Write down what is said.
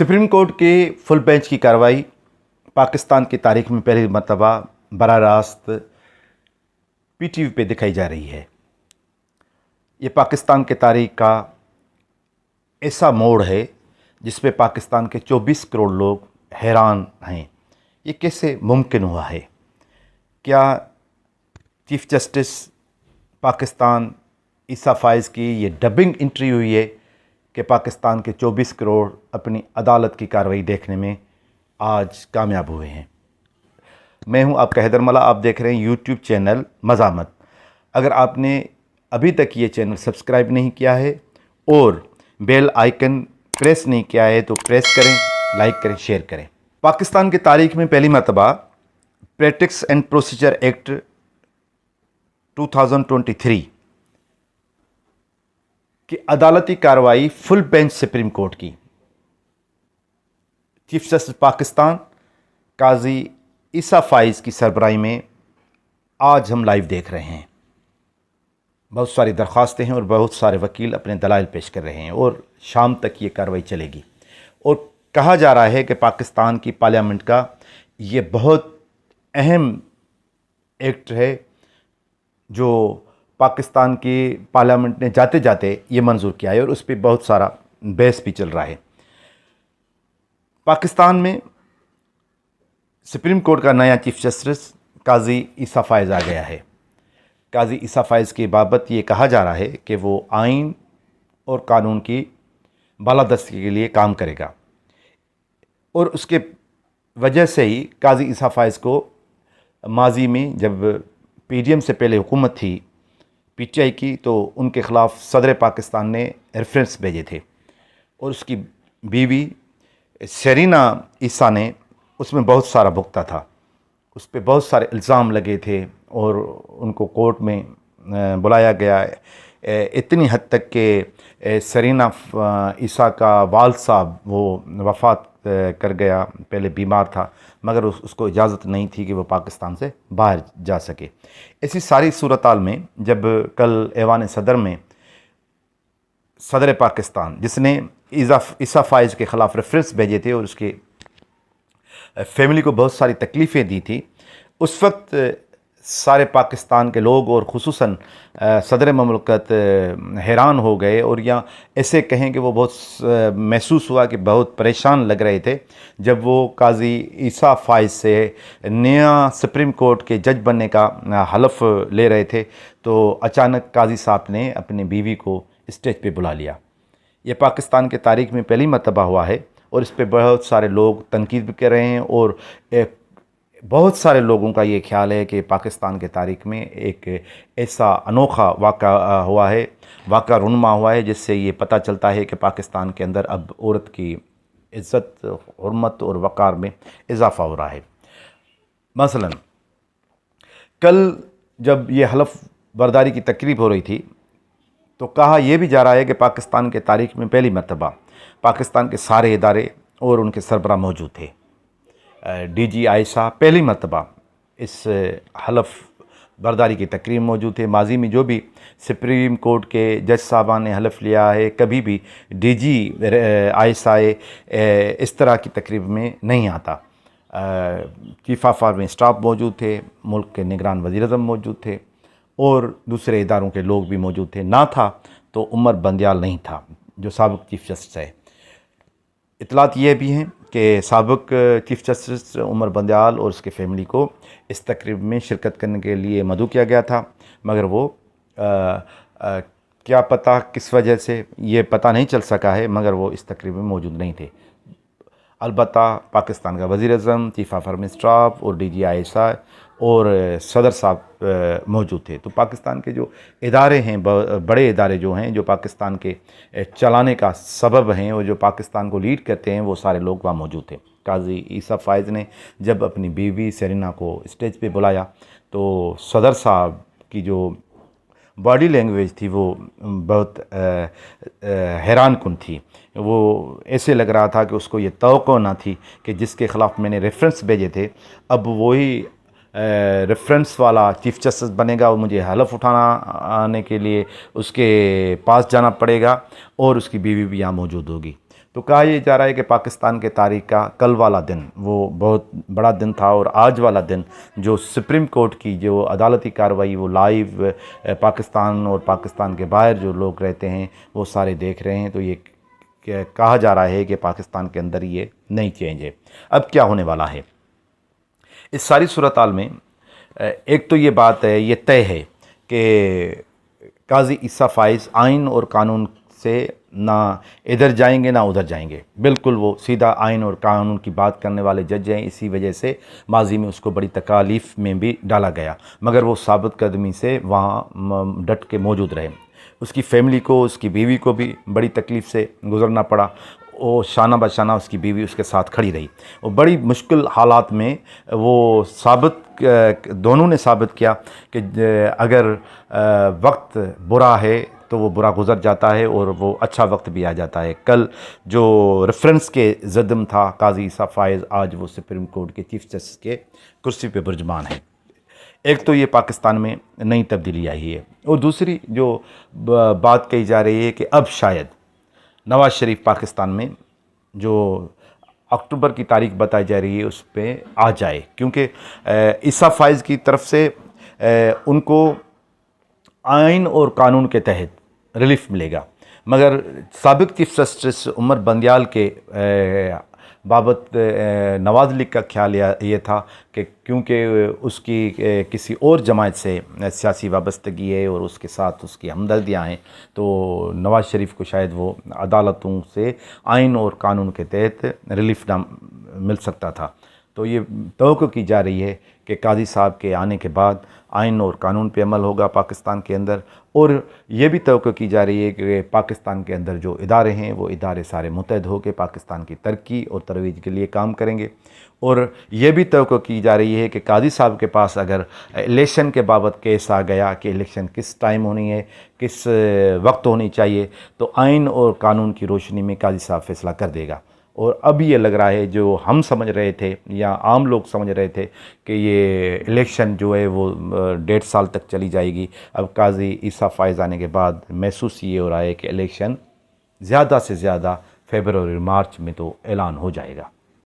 Supreme court के full bench की कार्रवाई पाकिस्तान की तारीख में पहली मरतबा बराह रास्त PTV पे दिखाई जा रही है। ये पाकिस्तान की तारीख का ऐसा मोड़ है जिस पे पाकिस्तान के 24 करोड़ लोग हैरान हैं। ये कैसे मुमकिन हुआ है? क्या चीफ जस्टिस पाकिस्तान ईसा फ़ाइज़ की ये डबिंग एंट्री हुई है कि पाकिस्तान के 24 करोड़ अपनी अदालत की कार्रवाई देखने में आज कामयाब हुए हैं। मैं हूं आपका हैदर मला, आप देख रहे हैं यूट्यूब चैनल मज़ामत। अगर आपने अभी तक ये चैनल सब्सक्राइब नहीं किया है और बेल आइकन प्रेस नहीं किया है तो प्रेस करें, लाइक करें, शेयर करें। पाकिस्तान की तारीख में पहली मरतबा प्रैक्टिस एंड प्रोसीजर एक्ट 2023 कि अदालती कार्रवाई फुल बेंच सुप्रीम कोर्ट की चीफ जस्टिस पाकिस्तान काजी ईसा फ़ाइज़ की सरबराही में आज हम लाइव देख रहे हैं। बहुत सारी दरख्वास्तें हैं और बहुत सारे वकील अपने दलाइल पेश कर रहे हैं और शाम तक ये कार्रवाई चलेगी। और कहा जा रहा है कि पाकिस्तान की पार्लियामेंट का ये बहुत अहम एक्ट है जो पाकिस्तान की पार्लियामेंट ने जाते जाते ये मंजूर किया है और उस पर बहुत सारा बहस भी चल रहा है। पाकिस्तान में सुप्रीम कोर्ट का नया चीफ जस्टिस काजी ईसा फ़ाइज़ आ गया है। काजी ईसा फ़ाइज़ की बाबत ये कहा जा रहा है कि वो आइन और कानून की बालादस्ती के लिए काम करेगा और उसके वजह से ही काजी ईसा फ़ाइज़ को माजी में जब PDM से पहले हुकूमत थी PTI की तो उनके ख़िलाफ़ सदर पाकिस्तान ने रेफरेंस भेजे थे और उसकी बीवी शरीना ईसा ने उसमें बहुत सारा भुगता था। उस पर बहुत सारे इल्ज़ाम लगे थे और उनको कोर्ट में बुलाया गया। इतनी हद तक कि शरीना ईसा का वाल साहब वो वफ़ात कर गया, पहले बीमार था मगर उसको इजाज़त नहीं थी कि वो पाकिस्तान से बाहर जा सके। ऐसी सारी सूरत-हाल में जब कल ऐवान सदर में सदर पाकिस्तान जिसने ईसा फ़ाइज़ के ख़िलाफ़ रेफरेंस भेजे थे और उसके फैमिली को बहुत सारी तकलीफ़ें दी थी, उस वक्त सारे पाकिस्तान के लोग और ख़ुसूसन सदर ममलकत हैरान हो गए और या ऐसे कहें कि वो बहुत महसूस हुआ कि बहुत परेशान लग रहे थे जब वो काजी ईसा फ़ाइज़ से नया सुप्रीम कोर्ट के जज बनने का हलफ ले रहे थे तो अचानक काजी साहब ने अपनी बीवी को स्टेज पे बुला लिया। ये पाकिस्तान के तारीख़ में पहली मरतबा हुआ है और इस पर बहुत सारे लोग तनकीद भी कर रहे हैं और बहुत सारे लोगों का ये ख्याल है कि पाकिस्तान के तारीख़ में एक ऐसा अनोखा वाक़ा हुआ है, वाक़ा रुनमा हुआ है जिससे ये पता चलता है कि पाकिस्तान के अंदर अब औरत की इज़्ज़त, हुर्मत और वक़ार में इजाफ़ा हो रहा है। मसलन कल जब ये हलफ बर्दारी की तकरीब हो रही थी तो कहा यह भी जा रहा है कि पाकिस्तान के तारीख़ में पहली मरतबा पाकिस्तान के सारे इदारे और उनके सरबराह मौजूद थे। DG आयशा पहली मरतबा इस हलफ बर्दारी की तकरीब मौजूद थे। माजी में जो भी सुप्रीम कोर्ट के जज साहबान ने हलफ लिया है कभी भी DG आयशा इस तरह की तकरीब में नहीं आता। चीफ ऑफ आर्मी स्टाफ मौजूद थे, मुल्क के निगरान वज़ीर-ए-आज़म मौजूद थे और दूसरे इदारों के लोग भी मौजूद थे। ना था तो उमर बंदयाल नहीं था जो साबिक़ चीफ जस्टिस है। इतलात ये भी हैं कि साबिक़ चीफ जस्टिस उमर बंदयाल और उसके फैमिली को इस तकरीब में शिरकत करने के लिए मदऊ किया गया था मगर वो क्या पता किस वजह से ये पता नहीं चल सका है मगर वो इस तकरीब में मौजूद नहीं थे। अलबत्ता पाकिस्तान का वज़ीर-ए-आज़म, चीफ ऑफ आर्मी स्टाफ और DG आयशा और सदर साहब मौजूद थे। तो पाकिस्तान के जो इदारे हैं, बड़े इदारे जो हैं जो पाकिस्तान के चलाने का सबब हैं और जो पाकिस्तान को लीड करते हैं वो सारे लोग वहाँ मौजूद थे। काजी ईसा फ़ाइज़ ने जब अपनी बीवी शरीना को स्टेज पे बुलाया तो सदर साहब की जो बॉडी लैंग्वेज थी वो बहुत हैरान कुन थी। वो ऐसे लग रहा था कि उसको ये तवक्को ना थी कि जिसके ख़िलाफ़ मैंने रेफरेंस भेजे थे अब वही रेफरेंस वाला चीफ जस्टिस बनेगा और मुझे हलफ उठाना आने के लिए उसके पास जाना पड़ेगा और उसकी बीवी भी यहाँ मौजूद होगी। تو کہا یہ جا رہا ہے کہ پاکستان کے تاریخ کا کل والا دن وہ بہت بڑا دن تھا، اور آج والا دن جو سپریم کورٹ کی جو عدالتی کارروائی وہ لائیو پاکستان اور پاکستان کے باہر جو لوگ رہتے ہیں وہ سارے دیکھ رہے ہیں۔ تو یہ کہا جا رہا ہے کہ پاکستان کے اندر یہ نئی چینج ہے۔ اب کیا ہونے والا ہے اس ساری صورتحال میں؟ ایک تو یہ بات ہے، یہ طے ہے کہ قاضی عیسیٰ فائز آئین اور قانون سے نہ ادھر جائیں گے نہ ادھر جائیں گے، بالکل وہ سیدھا آئین اور قانون کی بات کرنے والے جج ہیں۔ اسی وجہ سے ماضی میں اس کو بڑی تکالیف میں بھی ڈالا گیا، مگر وہ ثابت قدمی سے وہاں ڈٹ کے موجود رہے۔ اس کی فیملی کو، اس کی بیوی کو بھی بڑی تکلیف سے گزرنا پڑا، وہ شانہ بشانہ اس کی بیوی اس کے ساتھ کھڑی رہی۔ وہ بڑی مشکل حالات میں وہ دونوں نے ثابت کیا کہ اگر وقت برا ہے تو وہ برا گزر جاتا ہے اور وہ اچھا وقت بھی آ جاتا ہے۔ کل جو ریفرنس کے زدم تھا قاضی عیسیٰ فائز، آج وہ سپریم کورٹ کے چیف جسٹس کے کرسی پہ برجمان ہے۔ ایک تو یہ پاکستان میں نئی تبدیلی آئی ہے، اور دوسری جو بات کہی جا رہی ہے کہ اب شاید نواز شریف پاکستان میں جو اکتوبر کی تاریخ بتائی جا رہی ہے اس پہ آ جائے، کیونکہ عیسیٰ فائز کی طرف سے ان کو آئین اور قانون کے تحت ریلیف ملے گا، مگر سابق چیف جسٹس عمر بندیال کے بابت نواز لیگ کا خیال یہ تھا کہ کیونکہ اس کی کسی اور جماعت سے سیاسی وابستگی ہے اور اس کے ساتھ اس کی ہمدردیاں ہیں، تو نواز شریف کو شاید وہ عدالتوں سے آئین اور قانون کے تحت ریلیف نہ مل سکتا تھا۔ تو یہ توقع کی جا رہی ہے کہ قاضی صاحب کے آنے کے بعد آئین اور قانون پہ عمل ہوگا پاکستان کے اندر، اور یہ بھی توقع کی جا رہی ہے کہ پاکستان کے اندر جو ادارے ہیں وہ ادارے سارے متحد ہو کے پاکستان کی ترقی اور ترویج کے لیے کام کریں گے۔ اور یہ بھی توقع کی جا رہی ہے کہ قاضی صاحب کے پاس اگر الیکشن کے بابت کیس آ گیا کہ الیکشن کس ٹائم ہونی ہے، کس وقت ہونی چاہیے، تو آئین اور قانون کی روشنی میں قاضی صاحب فیصلہ کر دے گا۔ اور اب یہ لگ رہا ہے جو ہم سمجھ رہے تھے یا عام لوگ سمجھ رہے تھے کہ یہ الیکشن جو ہے وہ 1.5 سال تک چلی جائے گی، اب قاضی عیسیٰ فائز آنے کے بعد محسوس یہ ہو رہا ہے کہ الیکشن زیادہ سے زیادہ فیبروری مارچ میں تو اعلان ہو جائے گا۔